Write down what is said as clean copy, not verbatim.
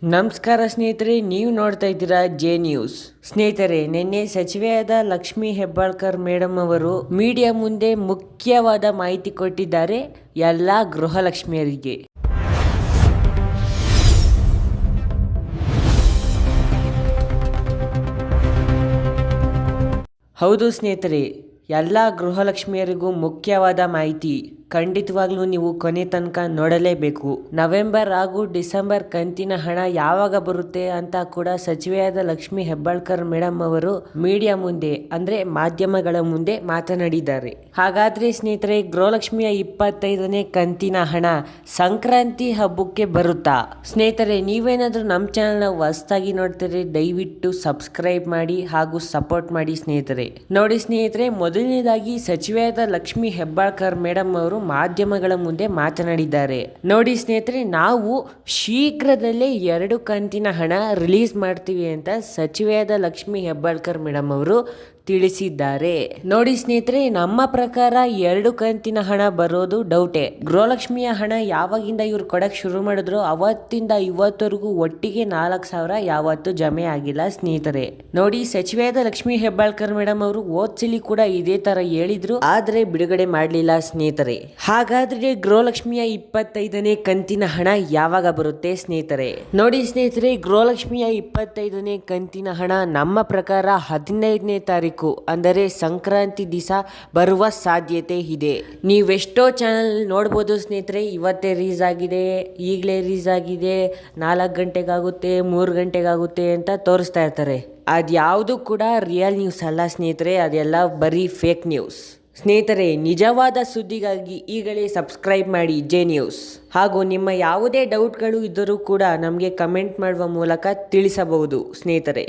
ನಮಸ್ಕಾರ ಸ್ನೇಹಿತರೆ, ನೀವು ನೋಡ್ತಾ ಇದ್ದೀರಾ ಜೆ ನ್ಯೂಸ್. ಸ್ನೇಹಿತರೆ, ನಿನ್ನೆ ಸಚಿವೆಯಾದ ಲಕ್ಷ್ಮೀ ಹೆಬ್ಬಾಳ್ಕರ್ ಮೇಡಮ್ ಅವರು ಮೀಡಿಯಾ ಮುಂದೆ ಮುಖ್ಯವಾದ ಮಾಹಿತಿ ಕೊಟ್ಟಿದ್ದಾರೆ ಎಲ್ಲ ಗೃಹಲಕ್ಷ್ಮಿಯರಿಗೆ. ಹೌದು ಸ್ನೇಹಿತರೆ, ಎಲ್ಲ ಗೃಹಲಕ್ಷ್ಮಿಯರಿಗೂ ಮುಖ್ಯವಾದ ಮಾಹಿತಿ. ಖಂಡಿತವಾಗ್ಲೂ ನೀವು ಕೊನೆ ತನಕ ನೋಡಲೇಬೇಕು. ನವೆಂಬರ್ ಹಾಗೂ ಡಿಸೆಂಬರ್ ಕಂತಿನ ಹಣ ಯಾವಾಗ ಬರುತ್ತೆ ಅಂತ ಕೂಡ ಸಚಿವೆಯಾದ ಲಕ್ಷ್ಮೀ ಹೆಬ್ಬಾಳ್ಕರ್ ಮೇಡಮ್ ಅವರು ಮೀಡಿಯಾ ಮುಂದೆ ಅಂದ್ರೆ ಮಾಧ್ಯಮಗಳ ಮುಂದೆ ಮಾತನಾಡಿದ್ದಾರೆ. ಹಾಗಾದ್ರೆ ಸ್ನೇಹಿತರೆ, ಗೃಹಲಕ್ಷ್ಮಿಯ 25ನೇ ಕಂತಿನ ಹಣ ಸಂಕ್ರಾಂತಿ ಹಬ್ಬಕ್ಕೆ ಬರುತ್ತಾ? ಸ್ನೇಹಿತರೆ, ನೀವೇನಾದ್ರೂ ನಮ್ಮ ಚಾನಲ್ನ ಹೊಸದಾಗಿ ನೋಡ್ತೀರಿ, ದಯವಿಟ್ಟು ಸಬ್ಸ್ಕ್ರೈಬ್ ಮಾಡಿ ಹಾಗೂ ಸಪೋರ್ಟ್ ಮಾಡಿ ಸ್ನೇಹಿತರೆ. ನೋಡಿ ಸ್ನೇಹಿತರೆ, ಮೊದಲನೇದಾಗಿ ಸಚಿವೆಯಾದ ಲಕ್ಷ್ಮೀ ಹೆಬ್ಬಾಳ್ಕರ್ ಮೇಡಮ್ ಅವರು ಮಾಧ್ಯಮಗಳ ಮುಂದೆ ಮಾತನಾಡಿದ್ದಾರೆ. ನೋಡಿ ಸ್ನೇಹಿತರೆ, ನಾವು ಶೀಘ್ರದಲ್ಲೇ 2 ಕಂತಿನ ಹಣ ರಿಲೀಸ್ ಮಾಡ್ತೀವಿ ಅಂತ ಸಚಿವೆಯಾದ ಲಕ್ಷ್ಮೀ ಹೆಬ್ಬಾಳ್ಕರ್ ಮೇಡಮ್ ಅವರು ತಿಳಿಸಿದ್ದಾರೆ. ನೋಡಿ ಸ್ನೇಹಿತರೆ, ನಮ್ಮ ಪ್ರಕಾರ 2 ಕಂತಿನ ಹಣ ಬರೋದು ಡೌಟೇ. ಗೃಹಲಕ್ಷ್ಮಿಯ ಹಣ ಯಾವಾಗಿಂದ ಇವ್ರು ಕೊಡಕ್ ಶುರು ಮಾಡಿದ್ರು ಅವತ್ತಿಂದ ಇವತ್ತವರೆಗೂ ಒಟ್ಟಿಗೆ 4,000 ಯಾವತ್ತೂ ಜಮೆ ಆಗಿಲ್ಲ ಸ್ನೇಹಿತರೆ. ನೋಡಿ, ಸಚಿವೆಯಾದ ಲಕ್ಷ್ಮೀ ಹೆಬ್ಬಾಳ್ಕರ್ ಮೇಡಮ್ ಅವರು ಓದ್ಸಲಿ ಕೂಡ ಇದೇ ತರ ಹೇಳಿದ್ರು, ಆದ್ರೆ ಬಿಡುಗಡೆ ಮಾಡಲಿಲ್ಲ ಸ್ನೇಹಿತರೆ. ಹಾಗಾದ್ರೆ ಗೃಹಲಕ್ಷ್ಮಿಯ 25ನೇ ಕಂತಿನ ಹಣ ಯಾವಾಗ ಬರುತ್ತೆ ಸ್ನೇಹಿತರೆ? ನೋಡಿ ಸ್ನೇಹಿತರೆ, ಗೃಹಲಕ್ಷ್ಮಿಯ 25ನೇ ಕಂತಿನ ಹಣ ನಮ್ಮ ಪ್ರಕಾರ 15ನೇ ತಾರೀಕು ಅಂದರೆ ಸಂಕ್ರಾಂತಿ ದಿವಸ ಬರುವ ಸಾಧ್ಯತೆ ಇದೆ. ನೀವೆಷ್ಟೋ ಚಾನಲ್ ನೋಡ್ಬೋದು ಸ್ನೇಹಿತರೆ, ಇವತ್ತೇ ರಿಲೀಸ್ ಆಗಿದೆ, ಈಗಲೇ ರಿಲೀಸ್ ಆಗಿದೆ, 4 ಗಂಟೆಗಾಗುತ್ತೆ, 3 ಗಂಟೆಗಾಗುತ್ತೆ ಅಂತ ತೋರಿಸ್ತಾ ಇರ್ತಾರೆ. ಅದ್ಯಾವುದು ಕೂಡ ರಿಯಲ್ ನ್ಯೂಸ್ ಅಲ್ಲ ಸ್ನೇಹಿತರೆ, ಅದೆಲ್ಲ ಬರೀ ಫೇಕ್ ನ್ಯೂಸ್. ಸ್ನೇಹಿತರೆ, ನಿಜವಾದ ಸುದ್ದಿಗಾಗಿ ಈಗಲೇ ಸಬ್ಸ್ಕ್ರೈಬ್ ಮಾಡಿ ಜೆ ನ್ಯೂಸ್. ಹಾಗೂ ನಿಮ್ಮ ಯಾವುದೇ ಡೌಟ್ಗಳು ಇದ್ದರೂ ಕೂಡ ನಮಗೆ ಕಮೆಂಟ್ ಮಾಡುವ ಮೂಲಕ ತಿಳಿಸಬಹುದು ಸ್ನೇಹಿತರೆ.